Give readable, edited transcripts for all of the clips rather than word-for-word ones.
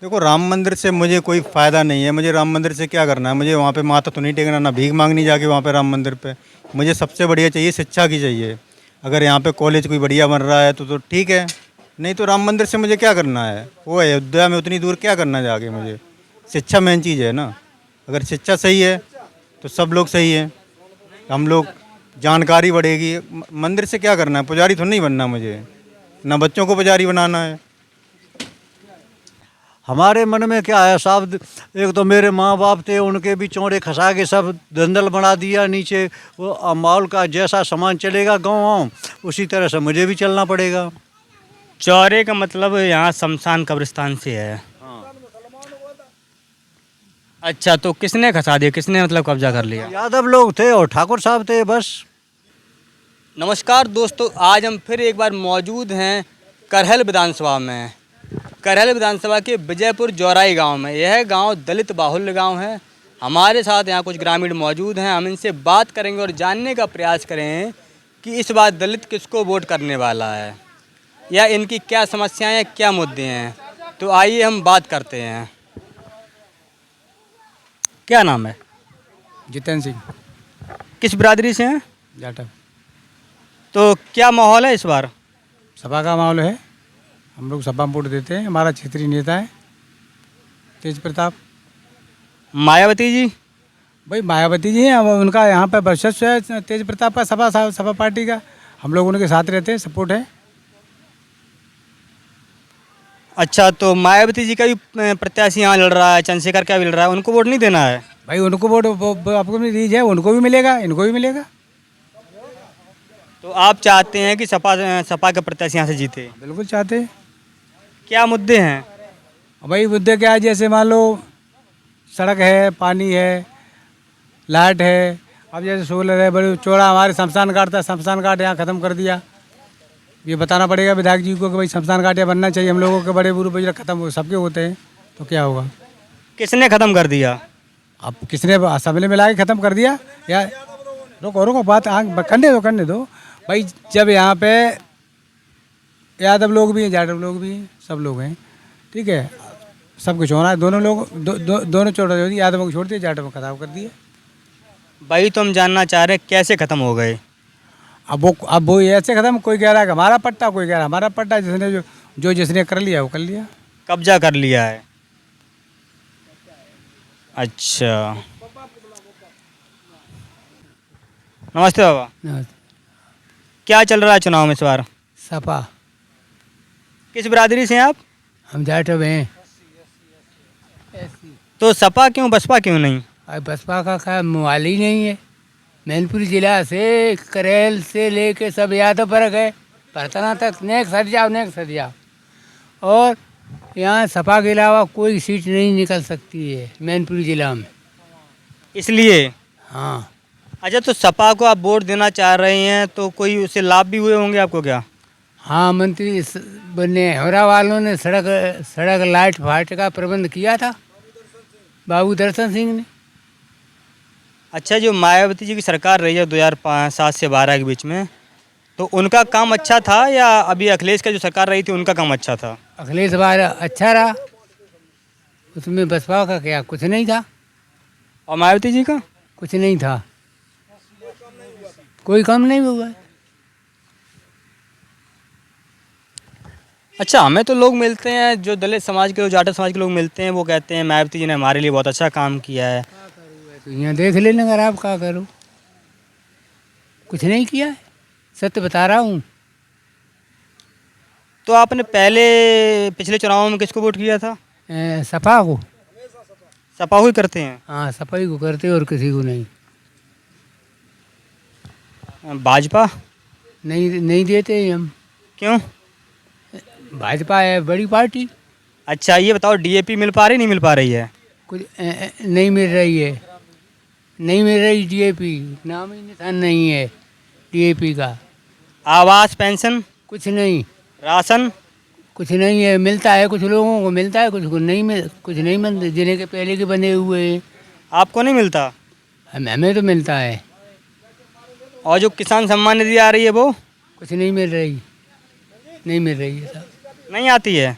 देखो, राम मंदिर से मुझे कोई फ़ायदा नहीं है। मुझे राम मंदिर से क्या करना है? मुझे वहाँ पे माथा तो नहीं टेकना, ना भीख मांगनी जाके वहाँ पे राम मंदिर पे। मुझे सबसे बढ़िया चाहिए, शिक्षा की चाहिए। अगर यहाँ पे कॉलेज कोई बढ़िया बन रहा है तो ठीक है, नहीं तो राम मंदिर से मुझे क्या करना है? वो अयोध्या में उतनी दूर क्या करना जाके मुझे? शिक्षा मेन चीज़ है ना। अगर शिक्षा सही है तो सब लोग सही हैं। हम लोग जानकारी बढ़ेगी। मंदिर से क्या करना है? पुजारी तो नहीं बनना मुझे, ना बच्चों को पुजारी बनाना है। हमारे मन में क्या है साहब, एक तो मेरे माँ बाप थे, उनके भी चौड़े खसा के सब दंदल बना दिया नीचे। वो माहौल का जैसा सामान चलेगा गाँव उसी तरह से मुझे भी चलना पड़ेगा। चौरे का मतलब यहाँ शमशान कब्रिस्तान से है। हाँ। अच्छा, तो किसने खसा दिया, किसने मतलब कब्जा कर लिया? यादव लोग थे और ठाकुर साहब थे बस। नमस्कार दोस्तों, आज हम फिर एक बार मौजूद हैं करहल विधानसभा में। करहल विधानसभा के विजयपुर जौराई गांव में। यह गांव दलित बाहुल्य गांव है। हमारे साथ यहाँ कुछ ग्रामीण मौजूद हैं। हम इनसे बात करेंगे और जानने का प्रयास करें कि इस बार दलित किसको वोट करने वाला है या इनकी क्या समस्याएं हैं, क्या मुद्दे हैं। तो आइए हम बात करते हैं। क्या नाम है? जितेंद्र सिंह किस बिरादरी से हैं? जाटव। तो क्या माहौल है इस बार? सपा का माहौल है। हम लोग सपा में वोट देते हैं। हमारा क्षेत्रीय नेता है तेज प्रताप। मायावती जी? भाई मायावती जी हैं, अब उनका यहाँ पर वर्चस्व है तेज प्रताप का, सपा पार्टी का। हम लोग उनके साथ रहते हैं, सपोर्ट है। अच्छा, तो मायावती जी का भी प्रत्याशी यहाँ लड़ रहा है, चंद्रशेखर क्या भी लड़ रहा है, उनको वोट नहीं देना है? भाई उनको वोट आपको भी दीजिए, उनको भी मिलेगा, इनको भी मिलेगा। तो आप चाहते हैं कि सपा के प्रत्याशी यहाँ से जीते? बिल्कुल चाहते हैं। क्या मुद्दे हैं? भाई मुद्दे क्या है, जैसे मान लो सड़क है, पानी है, लाइट है। अब जैसे सोलर है, बड़े चौड़ा हमारे शमशान घाट था, शमशान घाट यहाँ ख़त्म कर दिया। ये बताना पड़ेगा विधायक जी को कि भाई शमशान घाट यहाँ बनना चाहिए। हम लोगों के बड़े बुजुर्ग बुजुर्ग खत्म हो, सबके होते हैं, तो क्या होगा? किसने ख़त्म कर दिया? अब किसने सबने मिला के ख़त्म कर दिया? या रुको रुको, बात करने दो भाई। जब यहाँ पे यादव लोग भी हैं, जाटव लोग भी हैं, सब लोग हैं, ठीक है। सब कुछ होना है। दोनों लोग दोनों छोड़ दिए, यादवों को छोड़ दिए, जाटव को खत्म कर दिए। भाई तो हम जानना चाह रहे हैं कैसे ख़त्म हो गए? अब वो ऐसे ख़त्म, कोई कह रहा है कि हमारा पट्टा, कोई कह रहा है हमारा पट्टा। जिसने जो जिसने कर लिया वो कर लिया। कब्जा कर लिया है। अच्छा, नमस्ते बाबा। क्या चल रहा है चुनाव में इस बार? सपा। किस बिरादरी से हैं आप? हम जाटव हैं। तो सपा क्यों, बसपा क्यों नहीं? अब बसपा का क्या मोबाइल ही नहीं है। मैनपुरी जिला से करेल से लेके सब यादव पर गए, परतना तक नेक सर जाओ। और यहाँ सपा के अलावा कोई सीट नहीं निकल सकती है मैनपुरी जिला में। इसलिए? हाँ। अच्छा, तो सपा को आप वोट देना चाह रहे हैं तो कोई उससे लाभ भी हुए होंगे आपको क्या? हाँ, मंत्री बने हमरा वालों ने सड़क लाइट फाइट का प्रबंध किया था, बाबू दर्शन सिंह ने। अच्छा, जो मायावती जी की सरकार रही है 2007 से 12 के बीच में, तो उनका काम अच्छा था या अभी अखिलेश का जो सरकार रही थी उनका काम अच्छा था? अखिलेश बार अच्छा रहा, उसमें बसपा का क्या कुछ नहीं था। और मायावती जी का? कुछ नहीं था, कोई काम नहीं हुआ। अच्छा, हमें तो लोग मिलते हैं जो दलित समाज के, जो जाटव समाज के लोग मिलते हैं, वो कहते हैं मायावती जी ने हमारे लिए बहुत अच्छा काम किया है। तो यहाँ देख लेना, अगर आप क्या करो, कुछ नहीं किया है, सत्य बता रहा हूँ। तो आपने पिछले चुनाव में किसको वोट किया था? सपा को। सपा को ही करते हैं? हाँ, सपा ही को करते और किसी को नहीं। भाजपा? नहीं देते हम। क्यों? भाजपा है बड़ी पार्टी। अच्छा, ये बताओ डीएपी मिल पा रही, नहीं मिल पा रही है? कुछ नहीं मिल रही है, नहीं मिल रही डीएपी, नाम ही निशान नहीं है डीएपी का। आवास पेंशन? कुछ नहीं। राशन? कुछ नहीं है, मिलता है कुछ लोगों को मिलता है, कुछ को नहीं कुछ नहीं मिलता, जिन्हें के पहले के बने हुए हैं। आपको नहीं मिलता? हमें तो मिलता है। और जो किसान सम्मान निधि आ रही है वो? कुछ नहीं मिल रही, नहीं मिल रही है साहब। नहीं आती है?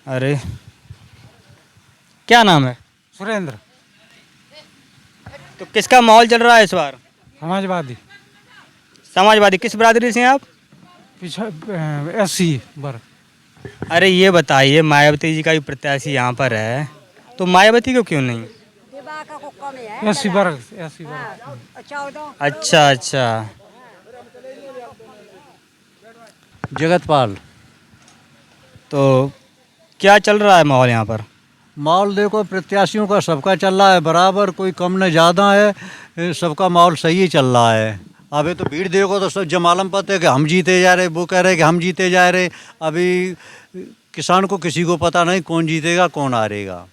अरे क्या नाम है? सुरेंद्र। तो किसका माहौल चल रहा है इस बार? समाजवादी। समाजवादी। किस बिरादरी से हैं आप? पीछे SC वर्ग। अरे ये बताइए, मायावती जी का भी प्रत्याशी यहाँ पर है, तो मायावती को क्यों नहीं? SC वर्ग। SC वर्ग। अच्छा अच्छा। जगतपाल। तो क्या चल रहा है माहौल यहाँ पर? माहौल देखो, प्रत्याशियों का सबका चल रहा है बराबर, कोई कम न ज़्यादा है, सबका माहौल सही ही चल रहा है। अभी तो भीड़ देखो तो सब जमालम पता है कि हम जीते जा रहे, वो कह रहे कि हम जीते जा रहे। अभी किसान को किसी को पता नहीं कौन जीतेगा कौन हारेगा।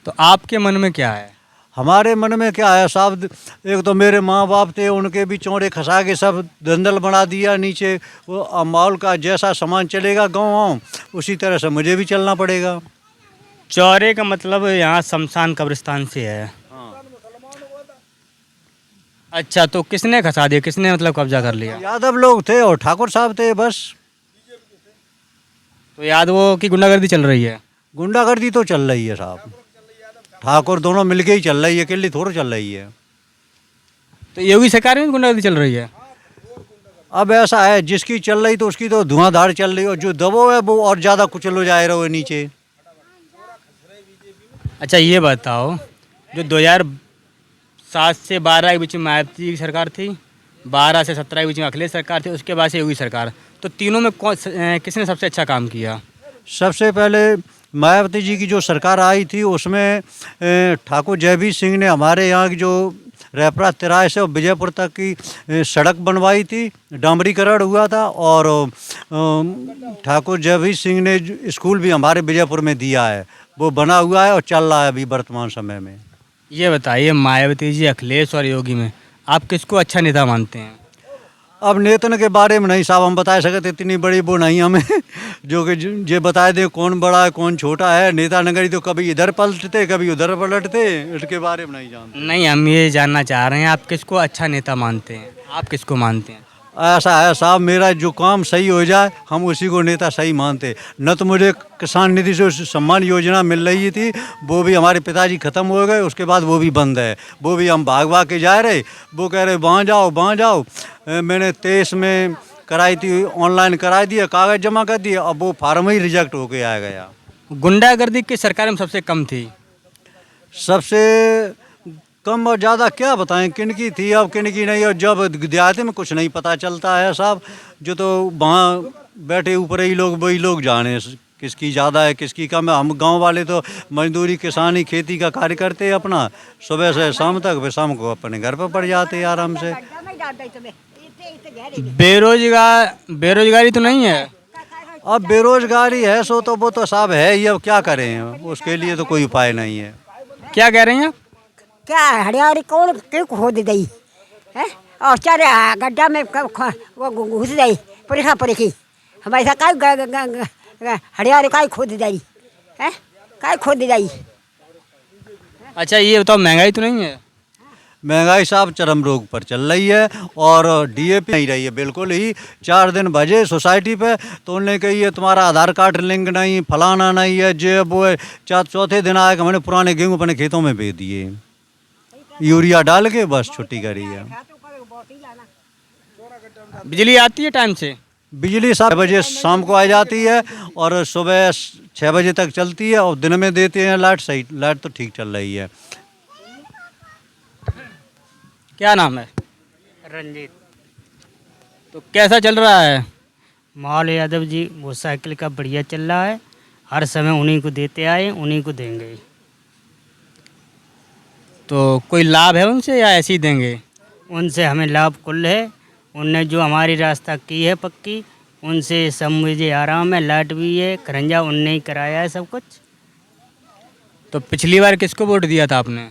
तो आपके मन में क्या है? हमारे मन में क्या है साहब, एक तो मेरे माँ बाप थे, उनके भी चौड़े खसा के सब दंदल बना दिया नीचे। वो माहौल का जैसा सामान चलेगा गाँव उसी तरह से मुझे भी चलना पड़ेगा। चौरे का मतलब यहाँ शमशान कब्रिस्तान से है। अच्छा, तो किसने खसा दिया, किसने मतलब कब्जा कर लिया? यादव लोग थे और ठाकुर साहब थे बस। तो यादवों की गुंडागर्दी चल रही है? गुंडागर्दी तो चल रही है साहब, ठाकुर दोनों मिलके ही चल रही है, अकेली थोड़ी चल रही है। तो योगी सरकार में भी गुंडागर्दी चल रही है? अब ऐसा है, जिसकी चल रही तो उसकी तो धुआंधार चल रही है, और जो दबो है वो और ज़्यादा कुचलो जाए रहो नीचे। अच्छा ये बताओ, जो 2007 से 12 के बीच में मायावती की सरकार थी, 12 से 17 के बीच में अखिलेश सरकार थी, उसके बाद से योगी सरकार, तो तीनों में किसने सबसे अच्छा काम किया? सबसे पहले मायावती जी की जो सरकार आई थी उसमें ठाकुर जयवीर सिंह ने हमारे यहाँ की जो रेपरा तिराहे से और विजयपुर तक की सड़क बनवाई थी, डामरीकरण हुआ था। और ठाकुर जयवीर सिंह ने स्कूल भी हमारे विजयपुर में दिया है, वो बना हुआ है और चल रहा है अभी वर्तमान समय में। ये बताइए, मायावती जी, अखिलेश और योगी में आप किसको अच्छा नेता मानते हैं? अब नेतन के बारे में नहीं साहब हम बता सकते, इतनी बड़ी वो नहीं हमें जो कि ये बता दें कौन बड़ा है कौन छोटा है। नेता नगरी तो कभी इधर पलटते कभी उधर पलटते, इसके बारे में नहीं जानते। नहीं, हम ये जानना चाह रहे हैं आप किसको अच्छा नेता मानते हैं, आप किसको मानते हैं? ऐसा है साहब, मेरा जो काम सही हो जाए हम उसी को नेता सही मानते। न तो मुझे किसान निधि से सम्मान योजना मिल रही थी, वो भी हमारे पिताजी ख़त्म हो गए, उसके बाद वो भी बंद है। वो भी हम भाग भाग के जा रहे, वो कह रहे वहाँ जाओ। मैंने 23 में कराई थी, ऑनलाइन करा दिया, कागज़ जमा कर दिए, अब वो फार्म ही रिजेक्ट होके आ गया। गुंडागर्दी किस सरकार में सबसे कम थी? सबसे कम और ज़्यादा क्या बताएं, किन की थी अब किन की नहीं। और जब देहाती में कुछ नहीं पता चलता है साहब, जो तो वहाँ बैठे ऊपर ही लोग वही लोग जाने किसकी ज़्यादा है किसकी कम है। हम गांव वाले तो मजदूरी किसानी खेती का कार्य करते हैं अपना, सुबह से शाम तक, फिर शाम को अपने घर पर पड़ जाते हैं आराम से। बेरोजगारी तो नहीं है? अब बेरोजगारी है सो तो वो तो साहब है ही, अब क्या करें, उसके लिए तो कोई उपाय नहीं है। क्या कह रहे हैं आप? क्या हरियाली कौन क्यों खोद दी है? और चारे गड्ढा में वो घुस गई परीखी हमारे साथ काय हरियाली काय खोद दी है, काय खोद दी। अच्छा ये बताओ, महंगाई तो नहीं है? महंगाई साहब चरम रोग पर चल रही है, और DAP नहीं रही है बिल्कुल ही। 4 दिन बजे सोसाइटी पे तो उन्होंने कही है तुम्हारा आधार कार्ड लिंक नहीं, फलाना नहीं है, जे वो है। चौथे दिन आया कि मैंने पुराने गेहूँ अपने खेतों में बेच दिए, यूरिया डाल के बस छुट्टी करी है। बिजली आती है टाइम से? बिजली 7 बजे शाम को आ जाती है और सुबह 6 बजे तक चलती है, और दिन में देते हैं लाइट। सही लाइट तो ठीक चल रही है। क्या नाम है? रंजीत। तो कैसा चल रहा है? माहौल यादव जी वो साइकिल का बढ़िया चल रहा है, हर समय उन्हीं को देते आए उन्हीं को देंगे। तो कोई लाभ है उनसे या ऐसे ही देंगे? उनसे हमें लाभ कुल है, उनने जो हमारी रास्ता की है पक्की, उनसे सब मुझे आराम है। लाइट भी है, खरंजा उनने ही कराया है सब कुछ। तो पिछली बार किसको वोट दिया था आपने?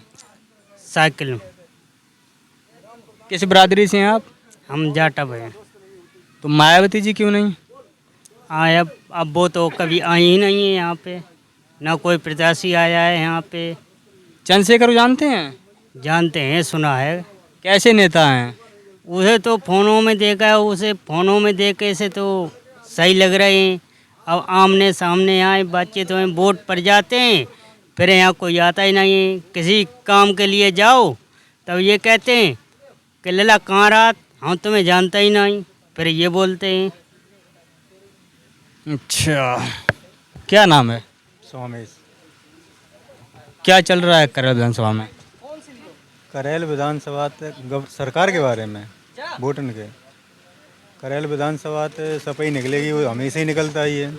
साइकिल। किस बिरादरी से हैं आप? हम जाटव हैं। तो मायावती जी क्यों नहीं? आए अब वो तो कभी आई ही नहीं है यहाँ पे, ना कोई प्रत्याशी आया है यहाँ पे। चंद्रशेखर को जानते हैं? जानते हैं, सुना है। कैसे नेता हैं? उसे तो फ़ोनों में देखा है, उसे फ़ोनों में देखे से तो सही लग रहे हैं। अब आमने सामने आए बातचीत में वोट पड़ जाते हैं, फिर यहाँ कोई आता ही नहीं है। किसी काम के लिए जाओ तब ये कहते हैं कि लला कहाँ रात, हम तुम्हें जानता ही नहीं, फिर ये बोलते हैं। अच्छा, क्या नाम है? सोमेश। क्या चल रहा है करहल विधानसभा में? करेल विधानसभा सरकार के बारे में वोटन के करेल विधानसभा सफाई निकलेगी, वो हमेशा ही निकलता ही है।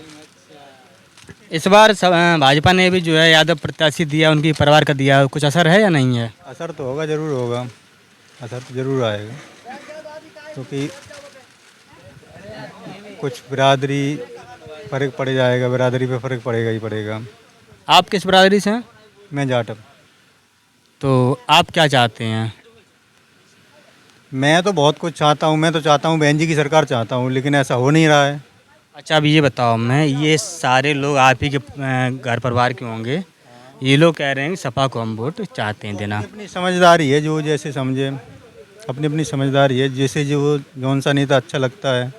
इस बार भाजपा ने भी जो है यादव प्रत्याशी दिया, उनकी परिवार का दिया, कुछ असर है या नहीं है? असर तो होगा, ज़रूर होगा, असर तो ज़रूर आएगा, क्योंकि कुछ बिरादरी फ़र्क पड़ जाएगा, बिरादरी पे फ़र्क पड़ेगा ही पड़ेगा। आप किस बिरादरी से हैं? मैं जाटव। तो आप क्या चाहते हैं? मैं तो बहुत कुछ चाहता हूँ, मैं तो चाहता हूँ बहन जी की सरकार चाहता हूँ, लेकिन ऐसा हो नहीं रहा है। अच्छा, अब ये बताओ, मैं ये सारे लोग आप ही के घर परिवार के होंगे, ये लोग कह रहे हैं कि सपा को हम वोट चाहते हैं देना। अपनी समझदारी है, जो जैसे समझे, अपनी अपनी समझदारी है, जैसे जो जौन सा नेता अच्छा लगता है।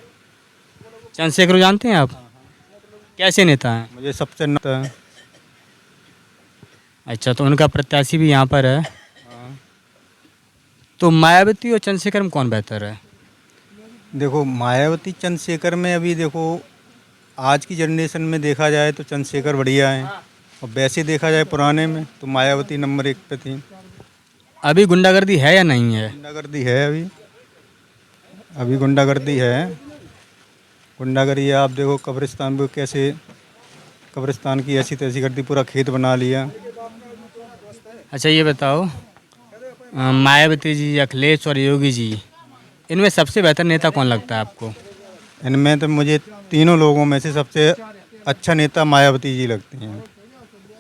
चंद्रशेखर को जानते हैं आप? कैसे नेता हैं? मुझे सबसे नेता है। अच्छा, तो उनका प्रत्याशी भी यहाँ पर है। तो मायावती और चंद्रशेखर में कौन बेहतर है? देखो, मायावती चंद्रशेखर में अभी देखो, आज की जनरेशन में देखा जाए तो चंद्रशेखर बढ़िया है, और वैसे देखा जाए पुराने में तो मायावती नंबर 1 पे थी। अभी गुंडागर्दी है या नहीं है? गुंडागर्दी है, अभी गुंडागर्दी है। गुंडागर्दी आप देखो, कब्रिस्तान पे कैसे, कब्रिस्तान की ऐसी तैसी कर दी, पूरा खेत बना लिया। अच्छा, ये बताओ, मायावती जी, अखिलेश और योगी जी, इनमें सबसे बेहतर नेता कौन लगता है आपको? इनमें तो मुझे तीनों लोगों में से सबसे अच्छा नेता मायावती जी लगती हैं।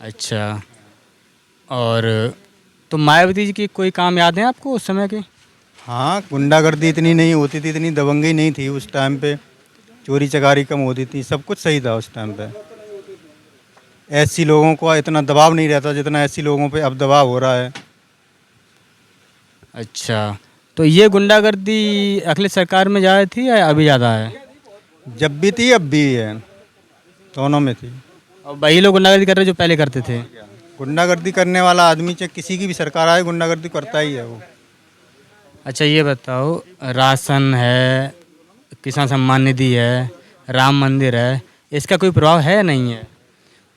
अच्छा, और तो मायावती जी की कोई काम याद है आपको उस समय के? हाँ, गुंडागर्दी इतनी नहीं होती थी, इतनी दबंगई नहीं थी उस टाइम पे, चोरी चकारी कम होती थी, सब कुछ सही था उस टाइम पे। ऐसी लोगों को इतना दबाव नहीं रहता जितना ऐसी लोगों पे अब दबाव हो रहा है। अच्छा, तो ये गुंडागर्दी अखिलेश सरकार में ज़्यादा थी या अभी ज़्यादा है? जब भी थी अब भी है, दोनों में थी। और वही लोग गुंडागर्दी कर रहे जो पहले करते थे? गुंडागर्दी करने वाला आदमी चाहे किसी की भी सरकार आए, गुंडागर्दी करता ही है वो। अच्छा, ये बताओ, राशन है, किसान सम्मान निधि है, राम मंदिर है, इसका कोई प्रभाव है या नहीं है?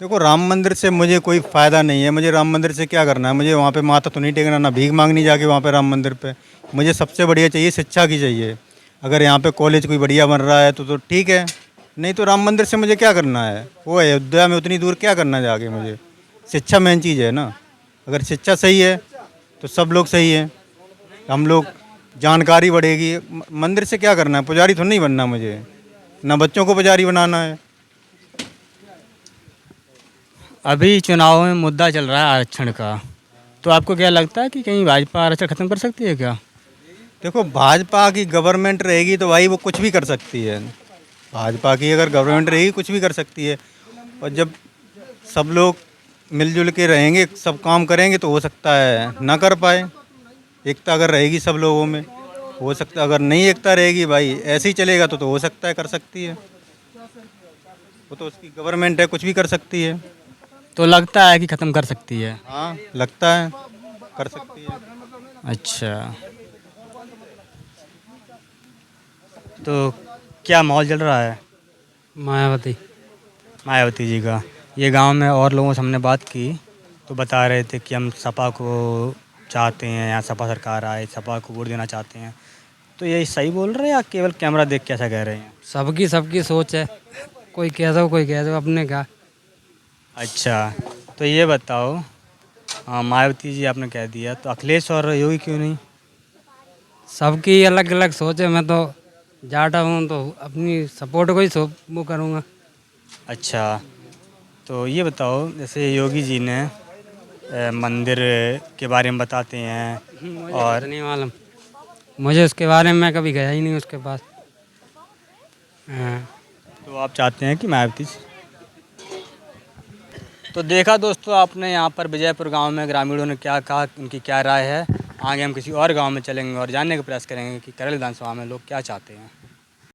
देखो, राम मंदिर से मुझे कोई फ़ायदा नहीं है। मुझे राम मंदिर से क्या करना है? मुझे वहाँ पे माथा तो नहीं टेकना, ना भीख मांगनी जाके वहाँ पे राम मंदिर पे। मुझे सबसे बढ़िया चाहिए, शिक्षा की चाहिए। अगर यहाँ पे कॉलेज कोई बढ़िया बन रहा है तो ठीक है, नहीं तो राम मंदिर से मुझे क्या करना है? वो अयोध्या में उतनी दूर क्या करना जाके मुझे? शिक्षा मेन चीज़ है ना। अगर शिक्षा सही है तो सब लोग सही है, हम लोग जानकारी बढ़ेगी। मंदिर से क्या करना है? पुजारी तो नहीं बनना मुझे, ना बच्चों को पुजारी बनाना है। अभी चुनाव में मुद्दा चल रहा है आरक्षण का, तो आपको क्या लगता है कि कहीं भाजपा आरक्षण खत्म कर सकती है क्या? देखो, भाजपा की गवर्नमेंट रहेगी तो भाई वो कुछ भी कर सकती है। भाजपा की अगर गवर्नमेंट रहेगी कुछ भी कर सकती है, और जब सब लोग मिलजुल के रहेंगे, सब काम करेंगे तो हो सकता है ना कर पाए। एकता अगर रहेगी सब लोगों में हो सकता, अगर नहीं एकता रहेगी भाई, ऐसे ही चलेगा तो हो सकता है कर सकती है। वो तो उसकी गवर्नमेंट है, कुछ भी कर सकती है। तो लगता है कि ख़त्म कर सकती है? हाँ, लगता है कर सकती है। अच्छा, तो क्या माहौल चल रहा है मायावती जी का? ये गांव में और लोगों से हमने बात की तो बता रहे थे कि हम सपा को चाहते हैं, यहाँ सपा सरकार आए, सपा को वोट देना चाहते हैं। तो ये सही बोल रहे हैं या केवल कैमरा देख के ऐसा कह रहे हैं? सबकी सोच है, कोई कह दो कोई कह दो, अपने का। अच्छा, तो ये बताओ, मायावती जी आपने कह दिया, तो अखिलेश और योगी क्यों नहीं? सबकी अलग अलग सोच है। मैं तो जाटा हूँ तो अपनी सपोर्ट को ही वो करूँगा। अच्छा, तो ये बताओ, जैसे योगी जी ने मंदिर के बारे में बताते हैं और नहीं मालूम मुझे उसके बारे में, मैं कभी गया ही नहीं उसके पास। हाँ। तो आप चाहते हैं कि मायावती? तो देखा दोस्तों आपने यहाँ पर विजयपुर गांव में ग्रामीणों ने क्या कहा, उनकी क्या राय है। आगे हम किसी और गांव में चलेंगे और जानने का प्रयास करेंगे कि करहल विधानसभा में लोग क्या चाहते हैं।